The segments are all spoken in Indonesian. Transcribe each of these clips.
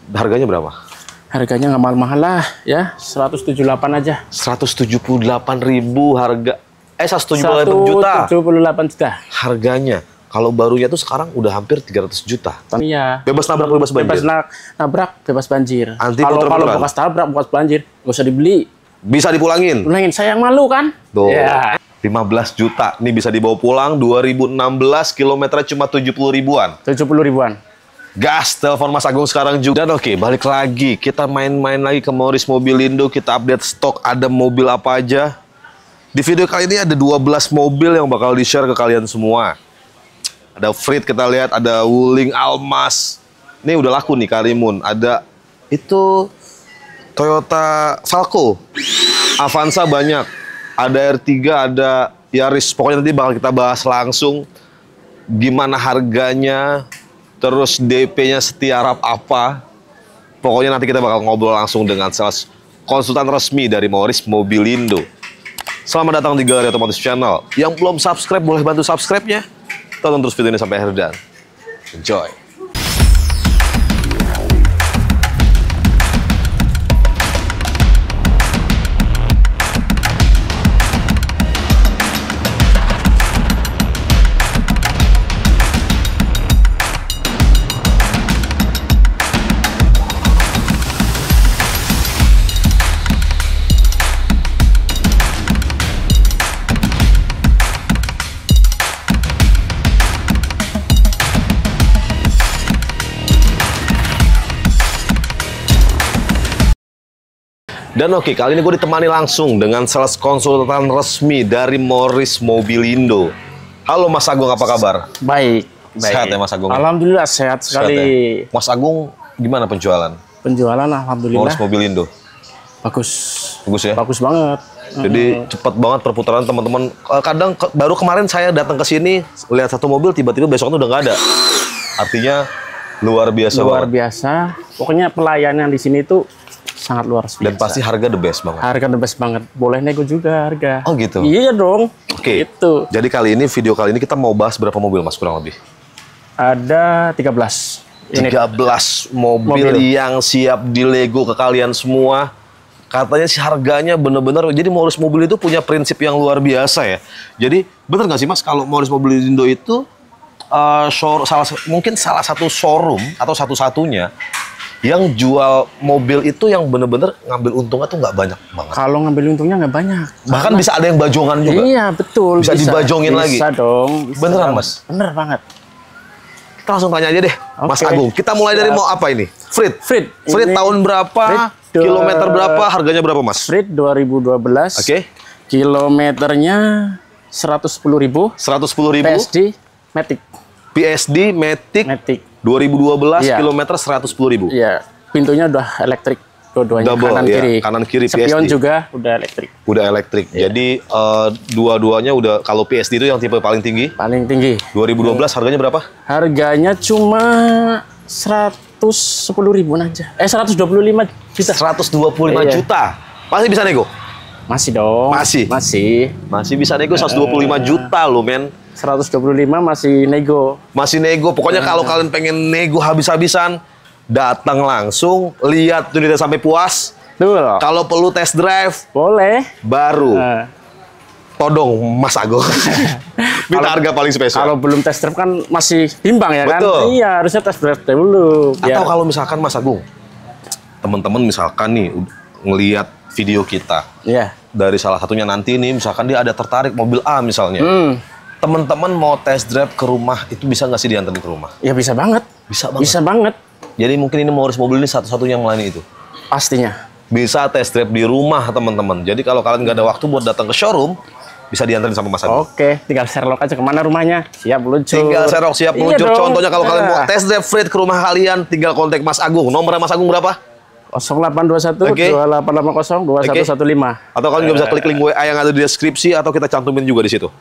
Harganya berapa? Harganya nggak mahal-mahal lah ya, 178 aja. 178.000 harga. 178 juta. 178 juta. Harganya. Kalau barunya tuh sekarang udah hampir 300 juta. Iya. Bebas nabrak, bebas banjir. Bebas nabrak, bebas banjir. Kalau bekas tabrak, bekas banjir, nggak usah dibeli. Bisa dipulangin. Pulangin, sayang malu kan? Tuh. Ya. 15 juta. Ini bisa dibawa pulang. 2016 kilometer cuma 70 ribuan. 70 ribuan. Gas, telepon Mas Agung sekarang juga. Dan oke, balik lagi. Kita main-main lagi ke Morris Mobilindo. Kita update stok. Ada mobil apa aja. Di video kali ini ada 12 mobil yang bakal di-share ke kalian semua. Ada Frit kita lihat, ada Wuling, Almas. Ini udah laku nih, Karimun. Ada itu Toyota Falco. Avanza banyak. Ada R3, ada Yaris. Pokoknya nanti bakal kita bahas langsung gimana harganya, terus DP-nya setiarap apa. Pokoknya nanti kita bakal ngobrol langsung dengan sales konsultan resmi dari Morris Mobilindo. Selamat datang di Galeri Otomotif Channel. Yang belum subscribe, boleh bantu subscribe-nya. Tonton terus video ini sampai akhir dan enjoy. Dan oke, kali ini gue ditemani langsung dengan sales konsultan resmi dari Morris Mobilindo. Halo Mas Agung, apa kabar? Baik. Sehat ya Mas Agung? Alhamdulillah sehat sekali. Ya? Mas Agung, gimana penjualan? Penjualan alhamdulillah. Morris Mobilindo. Bagus. Bagus ya? Bagus banget. Jadi cepat banget perputaran teman-teman. Kadang baru kemarin saya datang ke sini lihat satu mobil, tiba-tiba besok udah nggak ada. Artinya luar biasa. Luar biasa. Pokoknya pelayanan di sini tuh sangat luar biasa. Dan pasti harga the best banget. Harga the best banget. Boleh nego juga harga. Oh gitu? Iya dong. Oke. Gitu. Jadi video kali ini kita mau bahas berapa mobil Mas kurang lebih? Ada 13. 13 mobil yang siap dilego ke kalian semua. Katanya sih harganya bener-bener. Jadi Morris Mobil itu punya prinsip yang luar biasa ya. Jadi bener nggak sih Mas kalau Morris Mobilindo itu mungkin salah satu showroom atau satu-satunya yang jual mobil itu yang bener-bener ngambil untungnya tuh nggak banyak banget. Kalau ngambil untungnya nggak banyak. Bahkan bisa ada yang bajongan juga. Iya betul. Bisa dibajongin lagi. Bisa dong. Bisa. Beneran Mas? Bener banget. Kita langsung tanya aja deh, Mas Agung. Kita mulai dari mau apa ini? Frit. Frit tahun berapa? Kilometer berapa? Harganya berapa Mas? Frit 2012. Oke. Kilometernya 110.000. 110.000. PSD Matic. PSD Matic. 2012 kilometer 110.000. Iya, pintunya udah elektrik dua-duanya, kanan kiri PSD. Spion juga udah elektrik. Udah elektrik. Iya. Jadi dua-duanya udah, kalau PSD itu yang tipe paling tinggi. Paling tinggi. 2012 harganya berapa? Harganya cuma 110.000 aja. 125 juta. 125 juta. Masih bisa nego? Masih dong. Masih bisa nego 125 juta loh, men. 125 masih nego. Masih nego. Pokoknya kalau kalian pengen nego habis-habisan, datang langsung, lihat unitnya sampai puas. Betul. Kalau perlu test drive, boleh. Baru todong Mas Agung. Minta harga paling spesial. Kalau belum test drive kan masih bimbang ya. Betul. Kan? Iya, harusnya test drive dulu. Atau kalau misalkan Mas Agung, teman-teman misalkan nih ngelihat video kita. Iya. Dari salah satunya nanti nih, misalkan dia ada tertarik mobil A misalnya. Teman-teman mau test drive ke rumah, itu bisa nggak sih diantarin ke rumah? Ya bisa banget. Bisa banget. Jadi mungkin ini Morris Mobil ini satu-satunya yang melayani itu? Pastinya. Bisa test drive di rumah teman-teman. Jadi kalau kalian nggak ada waktu buat datang ke showroom, bisa diantarin sama Mas Agung. Oke, tinggal Sherlock aja kemana rumahnya. Siap luncur. Tinggal Sherlock siap luncur. Iya. Contohnya kalau kalian mau test drive Frit ke rumah kalian, tinggal kontak Mas Agung. Nomornya Mas Agung berapa? 0821 2880 2115. Atau kalian juga bisa klik link WA yang ada di deskripsi, atau kita cantumin juga di situ.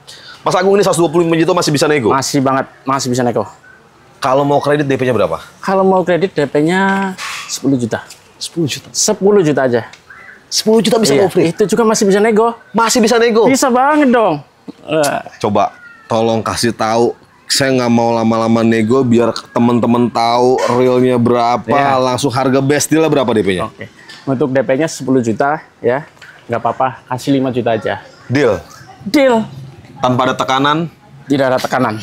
Mas Agung, ini 125 juta masih bisa nego? Masih banget, masih bisa nego. Kalau mau kredit DP-nya berapa? Kalau mau kredit DP-nya 10 juta. 10 juta? 10 juta aja. 10 juta bisa go free? Itu juga masih bisa nego. Masih bisa nego? Bisa banget dong. Coba tolong kasih tahu saya nggak mau lama-lama nego biar teman-teman tahu realnya berapa, langsung harga best deal berapa DP-nya? Oke. Untuk DP-nya 10 juta ya. Nggak apa-apa, kasih 5 juta aja. Deal. Deal. Tanpa ada tekanan? Tidak ada tekanan.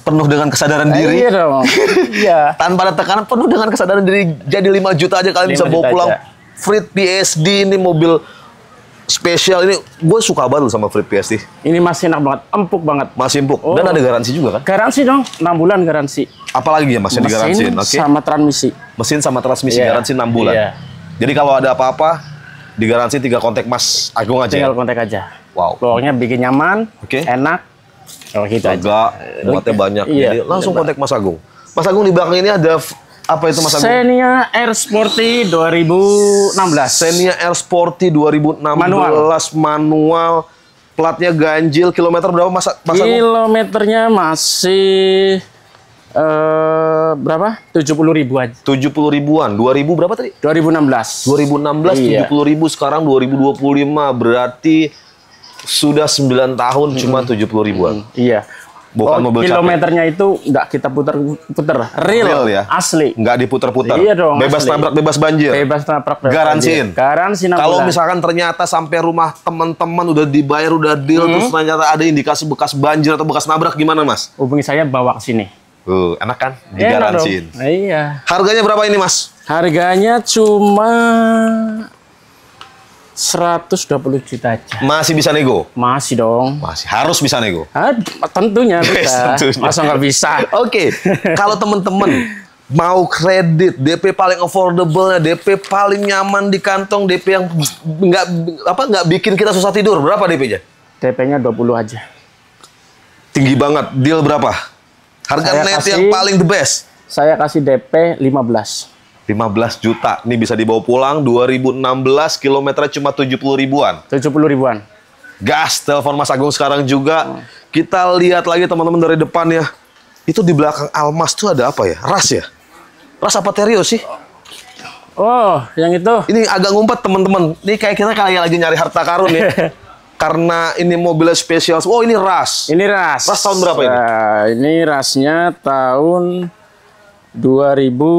Penuh dengan kesadaran diri? Iya dong. Iya. Tanpa ada tekanan, penuh dengan kesadaran diri. Jadi 5 juta aja kalian bisa bawa pulang. Fleet PSD ini mobil spesial ini. Gue suka banget sama Fleet PSD. Ini masih enak banget, empuk banget. Masih empuk. Dan ada garansi juga kan? Garansi dong, 6 bulan garansi. Apalagi ya Mas yang digaransiin? Mesin sama transmisi. Mesin sama transmisi garansi 6 bulan. Jadi kalau ada apa-apa, digaransi tinggal kontak Mas Agung aja. Tinggal kontak aja. Wow. Pokoknya bikin nyaman, enak. Oh gitu aja. Muatnya banyak. Jadi langsung kontak Mas Agung. Mas Agung di belakang ini ada apa itu Mas Agung? Xenia R Sporty 2016. Xenia R Sporty 2016 manual. Platnya ganjil. Kilometer berapa Mas Agung? Kilometernya masih berapa? 70 ribu aja. 70 ribuan. 2000 berapa tadi? 2016. 2016 70 ribu, sekarang 2025 berarti sudah 9 tahun cuma 70 ribuan. Iya. Bukan mobil kilometernya itu nggak kita puter-puter, real ya, asli. Nggak diputer-puter. Iya dong. Bebas nabrak, bebas banjir. Bebas nabrak. Garansiin. Garansi 6 bulan. Kalau misalkan ternyata sampai rumah teman-teman udah dibayar, udah deal, terus ternyata ada indikasi bekas banjir atau bekas nabrak, gimana Mas? Hubungi saya, bawa ke sini. Enak kan? Digaransiin. Iya. Harganya berapa ini Mas? Harganya cuma 120 juta aja. Masih bisa nego? Masih dong. Masih harus bisa nego? Tentunya bisa. Tentunya. Masa nggak bisa? Oke. Kalau teman-teman mau kredit, DP paling affordable, DP paling nyaman di kantong, DP yang nggak bikin kita susah tidur, berapa DP-nya? DP-nya 20 aja. Tinggi banget. Deal berapa? Harga net yang paling the best? Saya kasih DP 15. 15 juta. Ini bisa dibawa pulang. 2016, kilometernya cuma 70 ribuan. 70 ribuan. Gas, telepon Mas Agung sekarang juga. Kita lihat lagi teman-teman dari depan ya. Itu di belakang Almas tuh ada apa ya? Ras ya? Ras apa Terio sih? Oh, yang itu. Ini agak ngumpet teman-teman. Ini kayak kita lagi nyari harta karun ya. Karena ini mobilnya spesial. Oh, ini Ras. Ini Ras. Ras tahun berapa ini? Ini Rasnya tahun 2016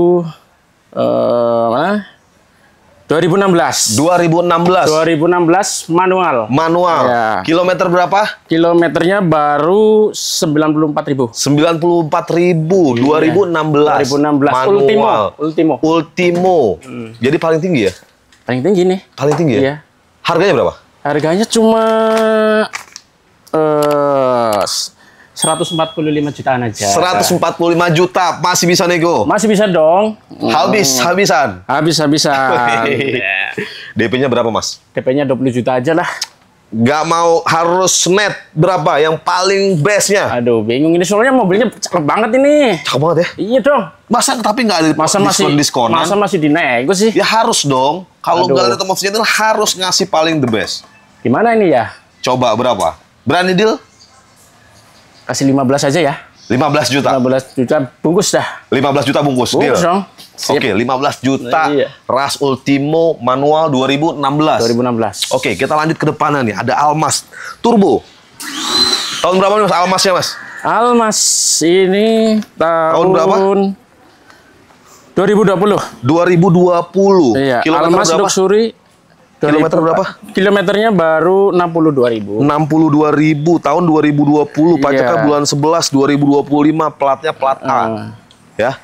manual. Ya. Kilometer berapa? Kilometernya baru 94.000. 94.000. 2016. Manual. Ultimo. Jadi paling tinggi ya? Paling tinggi nih. Paling tinggi ya? Iya. Harganya berapa? Harganya cuma 145 jutaan aja. 145 juta masih bisa nego? Masih bisa dong. Habis-habisan? Habis-habisan. DP-nya berapa Mas? DP-nya 20 juta aja lah. Nggak mau harus net berapa? Yang paling bestnya? Aduh, bingung ini soalnya mobilnya cakep banget ini. Cakep banget ya? Iya dong. Masa tapi nggak ada diskonan? Masa masih dinego sih? Ya harus dong. Kalau Galeri Otomotif Channel harus ngasih paling the best. Gimana ini ya? Coba berapa? Berani deal? Kasih 15 aja ya. 15 juta? 15 juta bungkus dah. 15 juta bungkus? Bungkus dong. Oke, 15 juta. Ras Ultimo manual 2016. Oke, kita lanjut ke depannya nih. Ada Almas Turbo. Tahun berapa nih Mas Almasnya Mas? Almas ini tahun berapa? 2020. 2020. Iya. Kilometer Almas berapa? Luxury. Kilometer berapa? Kilometernya baru 62.000. 62.000 tahun 2020. Pajaknya bulan 11 2025. Platnya plat A. Ya.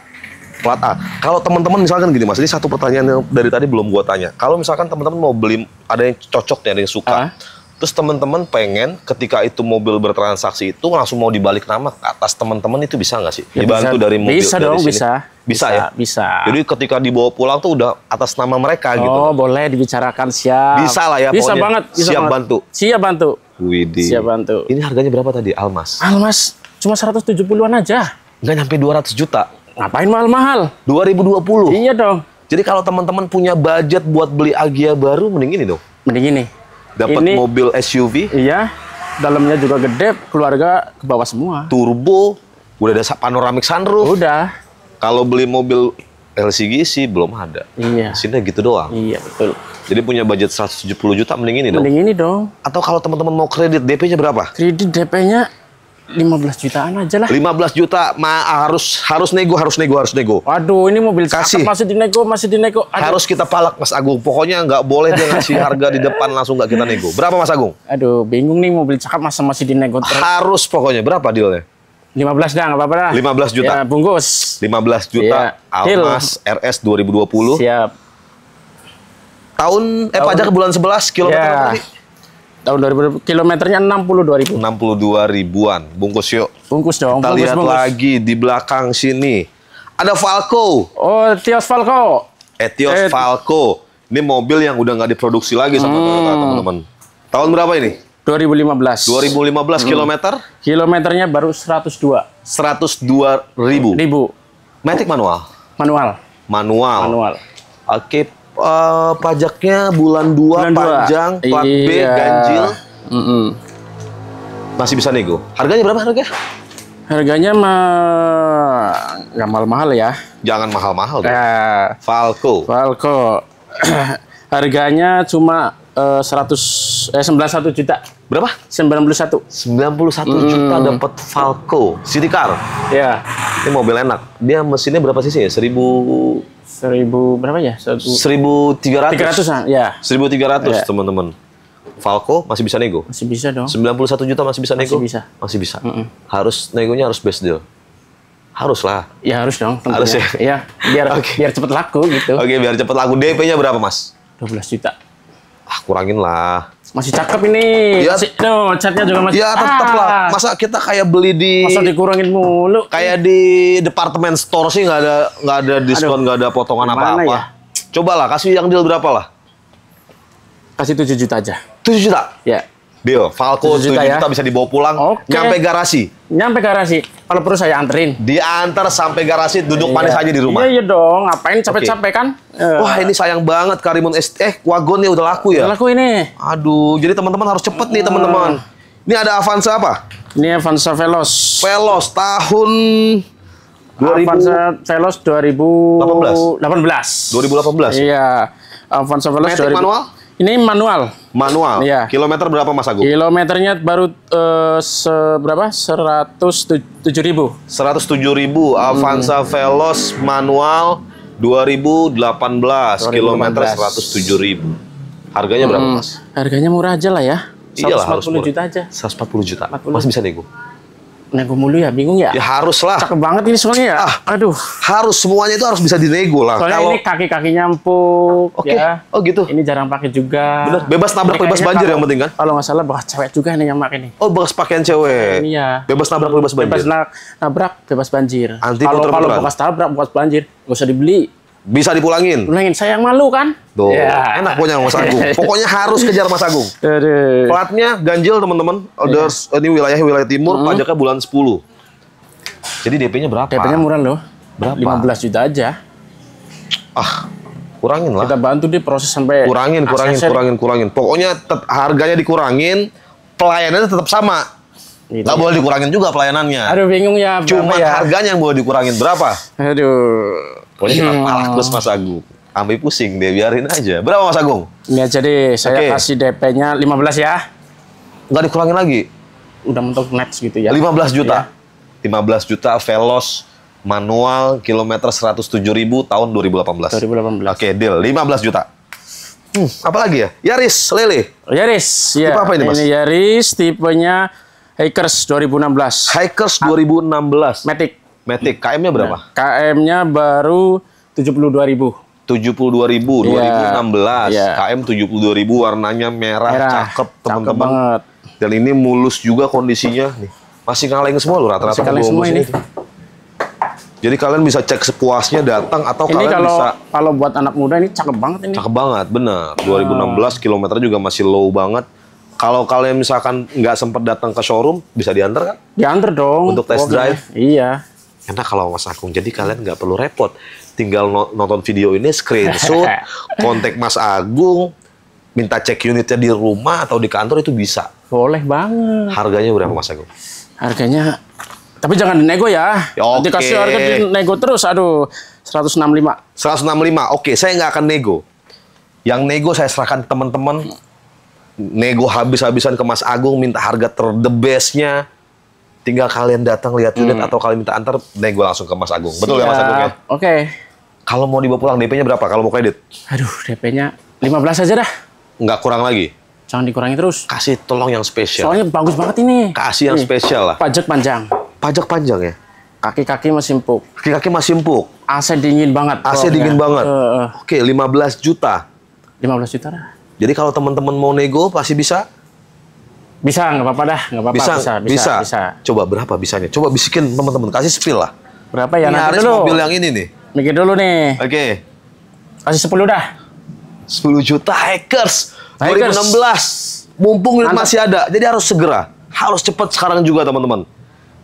Plat A. Kalau teman-teman misalkan gini Mas, ini satu pertanyaan yang dari tadi belum gua tanya. Kalau misalkan teman-teman mau beli, ada yang cocok nih, ada yang suka. Terus teman-teman pengen ketika itu mobil bertransaksi itu langsung mau dibalik nama ke atas teman-teman, itu bisa nggak sih? Ya, dibantu dari mobil bisa dari dong, sini? Bisa ya? Bisa. Jadi ketika dibawa pulang tuh udah atas nama mereka gitu. Oh, boleh dibicarakan, siap. Bisa lah ya, bisa pokoknya. Banget. Bisa siap banget. Bantu. Siap bantu. Widih. Siap bantu. Ini harganya berapa tadi, Almas? Almas cuma 170-an aja. Nggak nyampe 200 juta. Ngapain mahal-mahal? 2020. Iya dong. Jadi kalau teman-teman punya budget buat beli Agya baru, mending ini dong. Mending ini. Dapat mobil SUV. Iya. Dalamnya juga gede, keluarga ke bawah semua. Turbo, udah ada panoramic sunroof. Udah. Kalau beli mobil LCGC belum ada. Iya. Sini gitu doang. Iya, betul. Jadi punya budget 170 juta, mending ini dong. Mending ini dong. Atau kalau teman-teman mau kredit, DP-nya berapa? Kredit DP-nya 15 jutaan aja lah. 15 juta harus nego. Waduh, ini mobil kasih. Masih dinego. Aduh. Harus kita palak Mas Agung. Pokoknya nggak boleh dia ngasih harga di depan langsung nggak kita nego. Berapa Mas Agung? Aduh, bingung nih mobil cakep masih dinego terus. Harus pokoknya. Berapa dealnya? 15 dah, nggak apa-apa dah. 15 juta. Ya, bungkus. 15 juta. Almas RS 2020. Siap. Tahun pajak bulan 11 kilometer berapa sih? Tahun 2000, kilometernya 62.000. 62 ribuan. Bungkus yuk. Bungkus dong. Kita lihat lagi di belakang sini. Ada Falco. Oh, Etios Falco. Etios Falco. Ini mobil yang udah nggak diproduksi lagi sama teman-teman. Tahun berapa ini? 2015. 2015 kilometer. Kilometernya baru 102. 102 ribu. Matic manual. Manual. Oke. Pajaknya bulan 2 panjang, plat B, ganjil. Masih bisa nego. Harganya berapa harganya? Harganya nggak mahal-mahal ya. Jangan mahal-mahal deh. Falco. Harganya cuma 91 juta. Berapa? 91. 91 juta dapat Falco. City car. Ya. Ini mobil enak. Dia mesinnya berapa cc ya? 1000 berapa ya? 1300. 300-an, ya. 1300 teman-teman. Falco masih bisa nego. Masih bisa dong. 91 juta masih bisa nego. Masih bisa. Harus negonya harus best deal. Harus lah. Ya harus dong. Tentunya. Harus ya. Iya. Biar cepet laku gitu. Oke, biar cepet laku. DP-nya berapa Mas? 12 juta. Kurangin lah. Masih cakep ini. Ya, catnya juga masih. Ya tetap lah. Masa kita kayak beli di. Masa dikurangin mulu. Kayak di departemen store sih nggak ada diskon, nggak ada potongan apa-apa. Ya? Cobalah kasih yang deal berapa lah? Kasih 7 juta aja. 7 juta? Ya. Deal. Falco 7 juta bisa dibawa pulang. Nyampe garasi. Kalau perlu saya anterin. Diantar sampai garasi, duduk manis aja di rumah. Iya dong. Ngapain capek-capek kan? Wah ini sayang banget Karimun Wagon nih udah laku ya. Udah laku ini. Aduh, jadi teman-teman harus cepet nih teman-teman. Ini ada Avanza apa? Ini Avanza Veloz. Veloz tahun 2000. Avanza Veloz 2018. 2018. Iya. Avanza Veloz 2000. Manual? Ini manual. Iya. Kilometer berapa Mas Agung? Kilometernya baru berapa? 107.000. 107.000. Avanza Veloz manual 2018. Kilometer 107.000. Harganya berapa Mas? Harganya murah aja lah ya. 140 juta aja. 140 juta. Masih bisa nego? Nego mulu ya, bingung ya? Ya harus lah. Cakep banget ini soalnya ya. Aduh. Harus semuanya itu harus bisa dinego lah. Soalnya ini kaki-kakinya empuk. Oke. Ya. Oh gitu. Ini jarang pakai juga. Bener. Bebas nabrak, bebas banjir yang penting kan? Kalau nggak salah bekas cewek juga nih yang pakai nih. Oh bekas pakaian cewek. Iya. Bebas nabrak, bebas banjir. Bebas nabrak, bebas banjir. Kalau bekas tabrak, bekas banjir, nggak usah dibeli. Bisa dipulangin. Saya yang malu kan? Tuh, ya. Enak punya Mas Agung. Pokoknya harus kejar Mas Agung. Platnya ganjil teman-teman. Ini wilayah timur, pajaknya bulan 10. Jadi DP-nya berapa? DP-nya murah loh. Berapa? 15 juta aja. Kurangin lah. Kita bantu dia proses sampai kurangin. Pokoknya harganya dikurangin, pelayanannya tetap sama. Gitu. Nggak boleh dikurangin juga pelayanannya. Aduh bingung ya. Cuma harganya yang boleh dikurangin berapa? Aduh. Pokoknya kita palak terus Mas Agung. Sampai pusing deh, biarin aja. Berapa Mas Agung? Ini aja deh, saya kasih DP-nya 15 ya. Nggak dikurangin lagi? Udah mentok next gitu ya. 15 juta? Ya. 15 juta Veloz manual kilometer 107.000 tahun 2018. Oke, deal. 15 juta. Apa lagi ya? Yaris, Lele. Yaris, ya. Tipe apa ini Mas? Ini Yaris, tipenya Hikers 2016. Hikers 2016. Matic. KM-nya berapa? KM-nya baru 72.000. 72.000 2016. KM 72.000 warnanya merah. Cakep teman-teman. Dan ini mulus juga kondisinya nih. Masih ngalahin semua loh rata-rata semua ini. Jadi kalian bisa cek sepuasnya datang atau ini kalian bisa. Kalau buat anak muda ini cakep banget ini. Cakep banget, bener. 2016 kilometer juga masih low banget. Kalau kalian misalkan nggak sempat datang ke showroom, bisa diantar kan? Diantar dong. Untuk test drive. Iya. Enak kalau Mas Agung. Jadi kalian nggak perlu repot. Tinggal nonton video ini, screenshot, kontak Mas Agung, minta cek unitnya di rumah atau di kantor itu bisa. Boleh banget. Harganya berapa Mas Agung? Harganya, tapi jangan dinego ya. Nanti kasih harga dinego terus. Aduh, 165. 165. Oke, saya nggak akan nego. Yang nego saya serahkan ke teman-teman. Nego habis-habisan ke Mas Agung, minta harga the best-nya. Tinggal kalian datang lihat unit atau kalian minta antar, nego langsung ke Mas Agung. Betul ya Mas Agung ya? Oke. Kalau mau dibawa pulang DP-nya berapa kalau mau kredit? Aduh, DP-nya 15 aja dah. Nggak kurang lagi? Jangan dikurangi terus. Kasih tolong yang spesial. Soalnya bagus banget ini. Kasih yang spesial lah. Pajak panjang. Pajak panjang ya? Kaki-kaki masih empuk. Kaki-kaki masih empuk. AC dingin banget. AC dingin banget. Oke, 15 juta. 15 juta dah. Jadi kalau teman-teman mau nego pasti bisa? Bisa, nggak apa-apa dah. Nggak apa-apa. Bisa. Coba berapa bisanya? Coba bisikin teman-teman. Kasih spill lah. Berapa ya? Ini Nanti Haris dulu. mobil yang ini nih. Mikir dulu nih. Oke. Kasih 10 dah. 10 juta Hackers 2016. Mumpung unit masih ada. Jadi harus segera. Harus cepat sekarang juga teman-teman.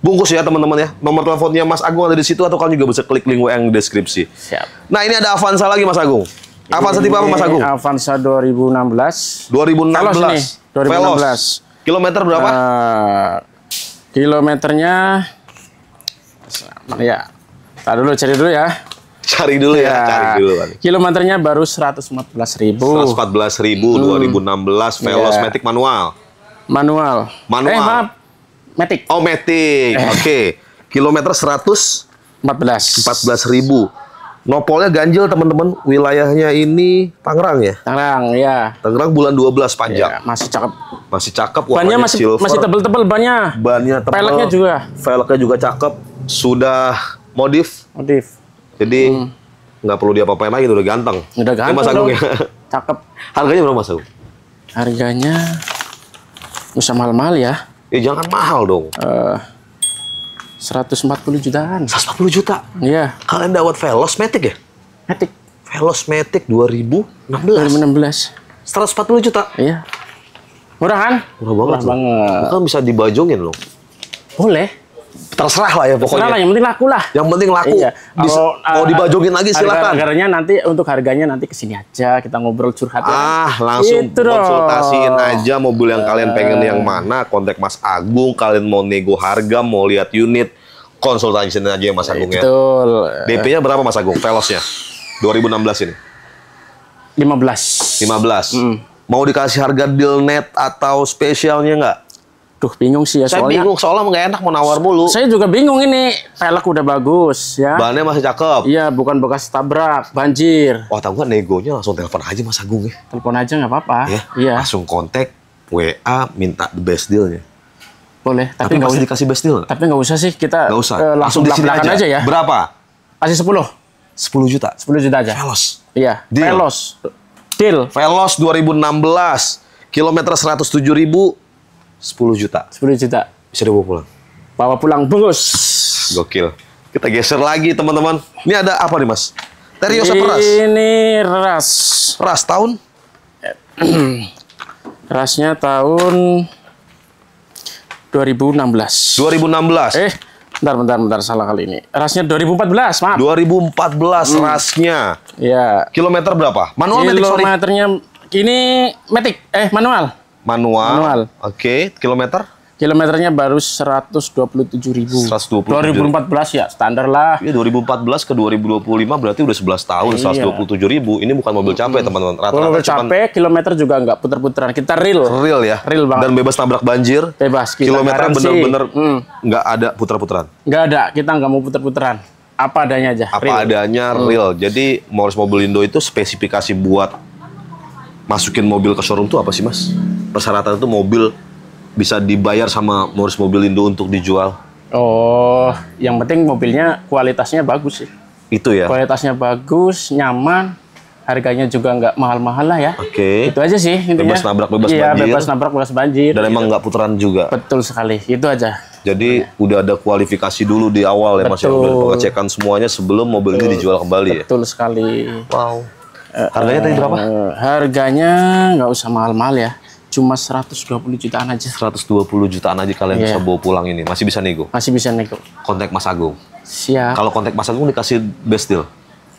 Bungkus ya teman-teman ya. Nomor teleponnya Mas Agung ada di situ atau kalian juga bisa klik link WA yang di deskripsi. Siap. Nah, ini ada Avanza lagi Mas Agung. Avanza tipe apa Mas Agung? Avanza 2016. 2016. Veloz nih, 2016. Kilometer berapa? Kilometernya ya. Tar dulu cari dulu ya. Cari dulu ya. Kilometernya baru 114.000. 114.000 2016 Veloz Matic manual. Manual. Maaf. Matic. Oh, Matic. Oke. Kilometer 114.000. Nopolnya ganjil teman-teman. Wilayahnya ini Tangerang ya? Tangerang, ya. Tangerang bulan 12 panjang. Ya, masih cakep. Masih cakep. Bannya masih tebel-tebel bannya. Bannya tebel. Peleknya juga. Velgnya juga cakep. Sudah modif. Jadi nggak perlu diapa-apain lagi, udah ganteng. Udah ganteng. Mas Agung ya. Cakep. Harganya berapa Mas Agung? Harganya usah mahal-mahal ya. Jangan mahal dong. 140 jutaan. 140 juta? Iya. Kalian dapat Veloz Matic ya? Matic. Veloz Matic 2016. 140 juta? Iya. Murah kan? Murah banget. Kan bisa dibajongin loh. Boleh. Terserah lah ya pokoknya. Terserah lah, yang penting laku lah. Yang penting laku. Iya. Mau dibajongin lagi silakan. Harganya nanti untuk harganya nanti kesini aja, kita ngobrol curhat. Langsung konsultasiin aja mobil yang kalian pengen yang mana, kontak Mas Agung. Kalian mau nego harga, mau lihat unit, konsultasiin aja ya Mas Agung ya. Betul. DP-nya berapa Mas Agung? Veloznya 2016 ini. 15. Mau dikasih harga deal net atau spesialnya nggak? Duh, bingung sih ya Saya soalnya. bingung, soalnya nggak enak mau nawar mulu. Saya juga bingung ini. Velg udah bagus ya. Bahannya masih cakep. Iya, bukan bekas tabrak, banjir. Wah, tahu nggak, negonya langsung telepon aja Mas Agung ya. Telepon aja nggak apa-apa. Ya, iya. langsung kontak WA, minta the best dealnya. Boleh, tapi nggak usah dikasih best deal. Tapi nggak usah sih, kita nggak usah. langsung di sini aja ya. Berapa? Kasih 10. 10 juta. 10 juta aja. Veloz. Iya, Deal. Veloz. Deal. Veloz 2016. Kilometer 107.000. 10 juta. 10 juta. Bisa dibawa pulang. Bawa pulang, bungkus. Gokil. Kita geser lagi, teman-teman. Ini ada apa nih, Mas? Terios apa ras? Ini ras. Ras tahun? Rasnya tahun 2016. 2016. Bentar, salah kali ini. Rasnya 2014, maaf. 2014 rasnya. Iya. Kilometer berapa? Manual Matic, sorry. Kilometernya ini Matic, manual. Manual. Oke, kilometer? Kilometernya baru 127.000. 2014 ya, standar lah. Iya, 2014 ke 2025 berarti udah 11 tahun, 127.000. Ini bukan mobil capek, teman-teman. Rata-rata mobil capek, kilometer juga nggak puter-puteran. Kita real. Real ya? Real banget. Dan bebas nabrak banjir. Bebas. Kilometer bener-bener nggak ada puter-puteran. Nggak ada, kita nggak mau puter-puteran. Apa adanya aja. Apa adanya, real. Jadi, Morris Mobilindo itu spesifikasi buat masukin mobil ke showroom tuh apa sih, Mas? Persyaratan itu mobil bisa dibayar sama Morris Mobilindo untuk dijual? Oh, yang penting mobilnya kualitasnya bagus sih. Itu ya? Kualitasnya bagus, nyaman, harganya juga nggak mahal-mahal lah ya. Oke. Itu aja sih intinya. Bebas nabrak, bebas banjir. Iya, bebas nabrak, bebas banjir. Dan emang nggak putaran juga. Betul sekali, itu aja. Jadi udah ada kualifikasi dulu di awal ya Mas, ya? Udah pengecekan semuanya sebelum mobil ini dijual kembali. Betul sekali. Wow. Harganya tadi berapa? Harganya nggak usah mahal-mahal ya. Cuma 120 jutaan aja. 120 jutaan aja kalian bisa bawa pulang ini. Masih bisa nego? Masih bisa nego. Kontak Mas Agung. Siap. Kalau kontak Mas Agung dikasih best deal?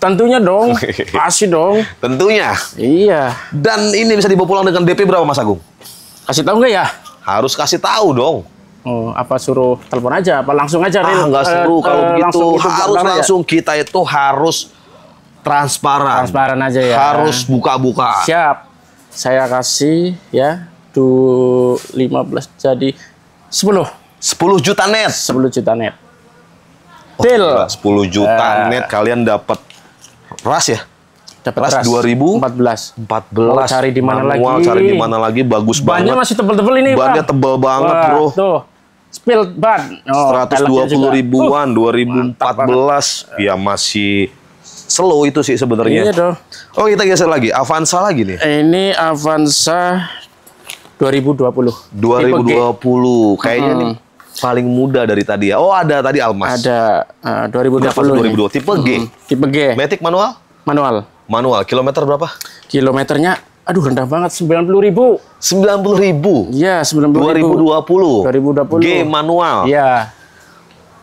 Tentunya dong. Pasti dong. Tentunya. Iya. Dan ini bisa dibawa pulang dengan DP berapa Mas Agung? Kasih tahu nggak ya? Harus kasih tahu dong. Oh, apa suruh telepon aja? Apa langsung aja? Nggak seru kalau begitu. Harus langsung aja. Kita itu harus transparan. Transparan aja ya. Harus buka-buka. Siap. Saya kasih ya 15 jadi 10. 10 juta net. 10 juta net. Oh, Deal. 10 juta net kalian dapat ras ya? Dapat ras 2014. Mau cari di mana lagi? Cari di mana lagi? Bagus banget. Bannya masih tebel-tebel ini, Bannya tebel banget, wah, bro. Tuh. Spill ban. 120 ribuan 2014. Ya masih slow itu sih sebenarnya. Iya dong. Oh, kita geser lagi. Avanza lagi nih. Ini Avanza 2020. 2020. Kayaknya nih paling muda dari tadi ya. Oh, ada tadi Almas. Ada 2020. 2020. Tipe G. Tipe G. Matic manual? Manual. Kilometer berapa? Kilometernya aduh rendah banget, 90.000. 90.000. Iya, 90.000. 2020. G manual. Iya.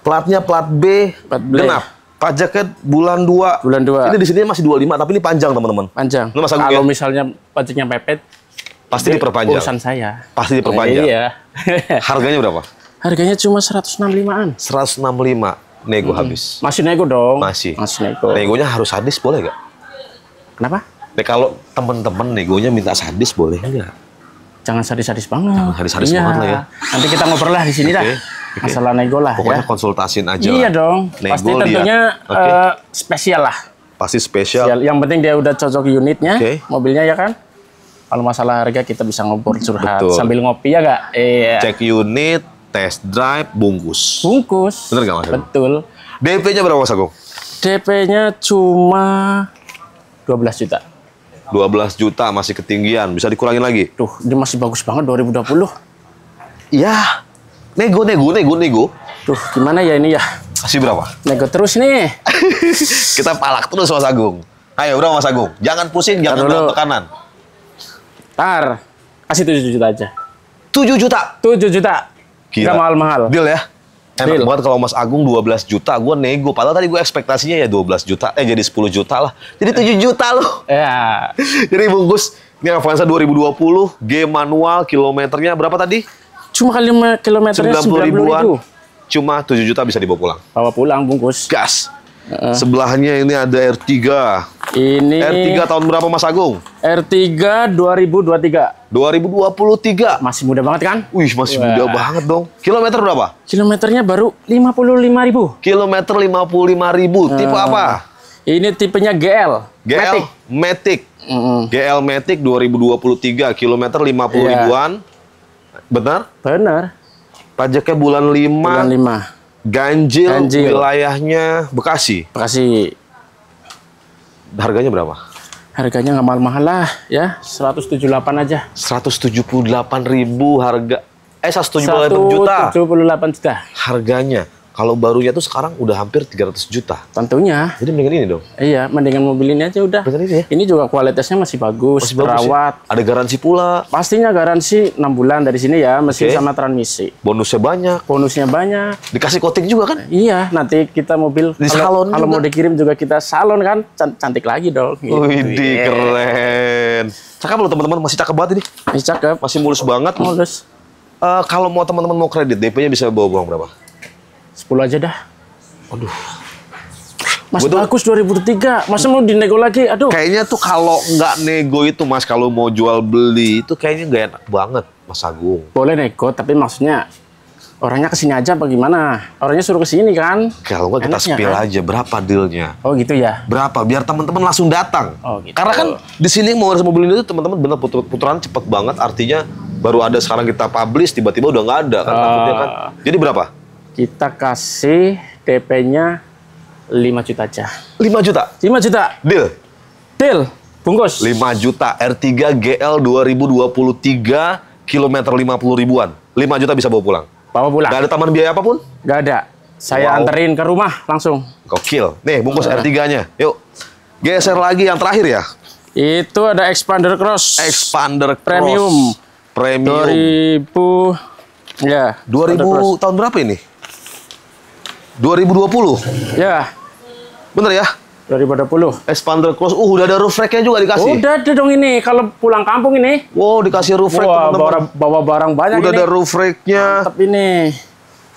Platnya plat B. Plat B. Genap. Pajaknya bulan 2. Bulan 2. Ini di sini masih 25, tapi ini panjang, teman-teman. Panjang. Lu Mas Agung, kalau ya? misalnya pajaknya pepet, pasti diperpanjang. urusan saya. Pasti diperpanjang. Iya. Harganya berapa? Harganya cuma 165-an. 165. Nego habis. Masih nego dong. Masih nego. Negonya harus sadis, boleh nggak? Kenapa? Nih, kalau temen-temen negonya minta sadis, boleh nggak? Jangan sadis-sadis banget. Jangan sadis-sadis banget lah ya. Nanti kita ngobrol lah di sini dah. Masalah nego lah. Pokoknya ya. konsultasin aja. Iya lah. dong. Nego Pasti tentunya spesial lah. Pasti spesial. Yang penting dia udah cocok unitnya, Oke. mobilnya ya kan. Kalau masalah harga kita bisa ngobrol curhat Betul. sambil ngopi ya nggak? Iya. Cek unit, test drive, bungkus. Bungkus. Bener nggak, Mas Agung? Betul. DP-nya berapa, Mas Agung? DP-nya cuma 12 juta. 12 juta, masih ketinggian. Bisa dikurangin lagi? Tuh, dia masih bagus banget 2020. Iya. Nego. Tuh, gimana ya ini ya? Kasih berapa? Nego terus nih. Kita palak terus, Mas Agung. Ayo, berapa, Mas Agung? Jangan pusing, jangan dulu. dalam tekanan. Tar, kasih 7 juta aja. 7 juta? 7 juta. Gila. Nggak mahal-mahal. Deal ya? Enak Deal. banget kalau Mas Agung 12 juta, gue nego. Padahal tadi gue ekspektasinya ya 12 juta, jadi 10 juta lah. Jadi 7 juta loh. Ya, Jadi bungkus, ini Avanza 2020, G manual, kilometernya berapa tadi? cuma kali kilometernya 90 ribuan. 90.000. Cuma 7 juta bisa dibawa pulang. Bawa pulang bungkus. Gas. Sebelahnya ini ada R3. Ini R3 tahun berapa, Mas Agung? R3 2023. 2023. Masih muda banget kan? Wih, masih muda banget dong. Kilometer berapa? Kilometernya baru 55.000. Kilometer 55.000. Tipe apa? Ini tipenya GL. GL Matic. GL Matic 2023, kilometer 50 ribuan. Benar? Benar. Pajaknya bulan 5. Bulan 5. Ganjil, Ganjil. wilayahnya Bekasi. Bekasi. Harganya berapa? Harganya nggak mahal-mahal lah ya, 178 aja. 178.000 harga. 178 juta. 178 juta. Harganya. Kalau barunya tuh sekarang udah hampir 300 juta. Tentunya. Jadi mendingan ini dong. Iya, mendingan mobil ini aja udah. Bener ini ya? Ini juga kualitasnya masih bagus, Masih bagus terawat. ya? Ada garansi pula. Pastinya garansi 6 bulan dari sini ya, mesin Oke. sama transmisi. Bonusnya banyak. Bonusnya banyak. Dikasih coating juga kan? Iya, nanti kita mobil Di salon kalau juga. mau dikirim juga kita salon kan, cantik lagi dong. Gitu. Widih, keren. Cakep loh teman-teman, masih cakep banget ini. Ini cakep. Masih mulus banget. Mulus. Kalau mau teman-teman mau kredit, DP-nya bisa bawa uang berapa? 10 aja dah. Aduh. Mas Gua tuh- bagus 2003. Masa mau dinego lagi? Aduh. Kayaknya tuh kalau nggak nego itu, Mas, kalau mau jual beli itu kayaknya nggak enak banget, Mas Agung. Boleh nego, tapi maksudnya orangnya kesini aja apa gimana? Orangnya suruh kesini kan? Kalau nggak kita Enaknya, spill kan? aja berapa dealnya. Oh gitu ya? Berapa? Biar teman-teman langsung datang. Oh, gitu. Karena kan di sini mau ngurus mobil itu teman-teman bener putaran cepet banget. Artinya baru ada sekarang kita publish, tiba-tiba udah nggak ada kan takutnya kan. Jadi berapa? Kita kasih DP-nya 5 juta aja. 5 juta. 5 juta. Deal. Deal. Bungkus. 5 juta R3 GL 2023 kilometer 50 ribuan. 5 juta bisa bawa pulang. Bawa pulang. Nggak ada tambahan biaya apapun? Nggak ada. Saya Wow. anterin ke rumah langsung. Gokil. Nih, bungkus R3-nya. Yuk. Geser lagi yang terakhir ya. Itu ada Expander Cross. Expander Cross. Premium. Premium. 2000. Ya. 2000 tahun berapa ini? 2020. Ya. Bener ya? 2020. Expander Cross. Udah ada roof rack-nya juga dikasih. Udah ada dong ini. Kalau pulang kampung ini. Wow, dikasih roof rack Wah, teman-teman. bawa barang banyak Udah ini. ada roof rack-nya. Mantap ini.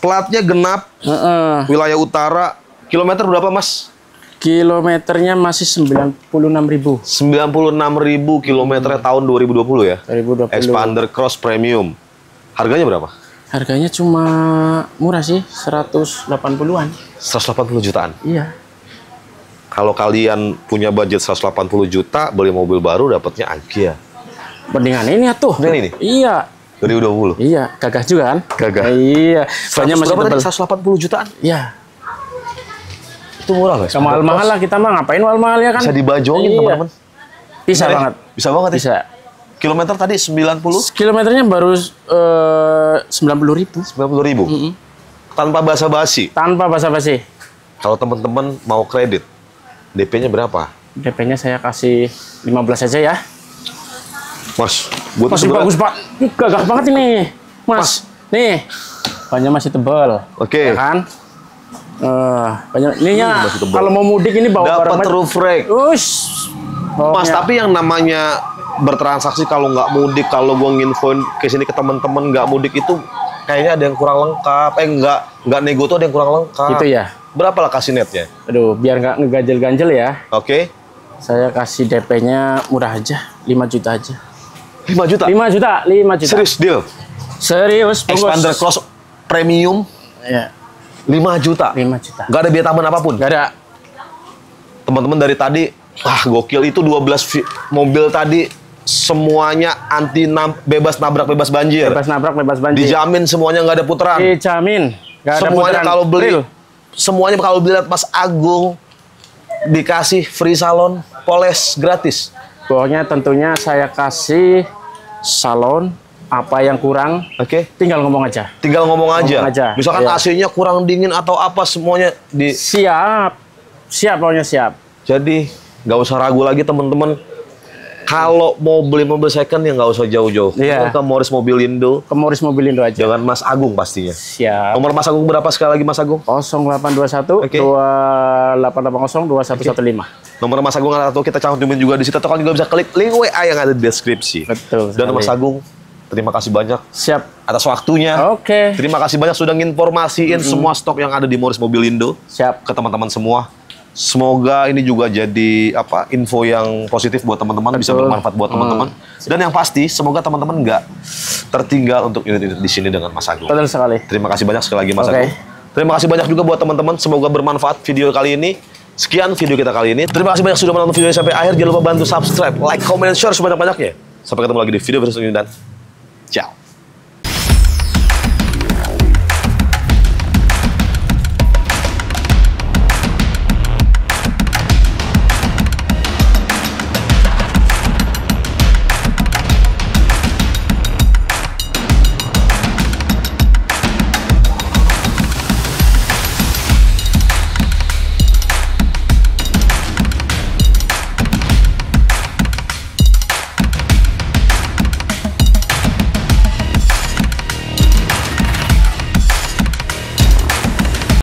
Platnya genap. Heeh. Wilayah utara. Kilometer berapa, Mas? Kilometernya masih 96.000. 96.000 kilometer tahun 2020 ya. 2020. Expander Cross Premium. Harganya berapa? Harganya cuma murah sih, 180-an. 180 jutaan. Iya. Kalau kalian punya budget 180 juta, beli mobil baru dapatnya Agya. Mendingan ini ya tuh. Mendingan ini? Iya. 2020. Iya, gagah juga kan? Gagah. Iya. Banyak masih berapa tebal. tadi? 180 jutaan? Iya. Itu murah guys. Mahal-mahal lah kita mah, ngapain mahal-mahal ya kan? Bisa dibajongin Iya. teman-teman. Bisa banget. Bisa banget ya? Bisa. Kilometer tadi 90? Kilometernya baru 90.000. 90.000. Tanpa basa-basi. Tanpa basa-basi. Kalau teman-teman mau kredit, DP-nya berapa? DP-nya saya kasih 15 aja ya. Mas, buat Masih bagus, Pak. Ini gagah banget ini. Mas. Nih. Bannya masih tebal. Oke. Ya kan? Banyak ininya kalau mau mudik ini bawa dapat roof rack. Ush. Mas, tapi yang namanya bertransaksi kalau nggak mudik, kalau gue nginfoin ke sini ke teman-teman nggak mudik itu kayaknya ada yang kurang lengkap. Nggak nego tuh ada yang kurang lengkap. Gitu ya. Berapa lah kasih netnya? Aduh, biar nggak ngeganjel-ganjel ya. Oke. Saya kasih DP-nya murah aja, 5 juta aja. 5 juta? 5 juta, 5 juta. Serius deal? Serius, bungkus. Expander Cross Premium Ya, 5 juta? 5 juta. Nggak ada biaya tambahan apapun? Nggak ada. Teman-teman dari tadi, gokil itu 12 mobil tadi semuanya bebas nabrak, bebas banjir. Bebas nabrak, bebas banjir. Dijamin semuanya nggak ada putaran. Dijamin. Nggak ada Semuanya putaran. kalau beli, Real. semuanya kalau beli Mas Agung dikasih free salon poles gratis. Pokoknya tentunya saya kasih salon, apa yang kurang, Oke. tinggal ngomong aja. Tinggal ngomong aja. Ngomong aja, Misalkan iya. AC-nya kurang dingin atau apa semuanya di. Siap. Siap, pokoknya siap. Jadi nggak usah ragu lagi teman-teman. Kalau mau beli mobil second ya nggak usah jauh-jauh. Iya. Ke Morris Mobilindo. Ke Morris Mobilindo aja. Jangan Mas Agung pastinya. Siap. Nomor Mas Agung berapa sekali lagi Mas Agung? 0821 Oke. 2880 2115. Nomor Mas Agung atau kita cantumin juga di situ. Atau kalian juga bisa klik link WA yang ada di deskripsi. Betul. Dan sekali. Mas Agung, terima kasih banyak Siap. atas waktunya. Oke. Terima kasih banyak sudah nginformasiin semua stok yang ada di Morris Mobilindo Siap. ke teman-teman semua. Semoga ini juga jadi info yang positif buat teman-teman, bisa bermanfaat buat teman-teman. Dan yang pasti, semoga teman-teman nggak tertinggal untuk unit-unit di sini dengan Mas Agung. Betul sekali. Terima kasih banyak sekali lagi Mas Oke. Agung. Terima kasih banyak juga buat teman-teman. Semoga bermanfaat video kali ini. Sekian video kita kali ini. Terima kasih banyak sudah menonton video ini sampai akhir. Jangan lupa bantu subscribe, like, comment, dan share sebanyak-banyaknya. Sampai ketemu lagi di video selanjutnya dan ciao.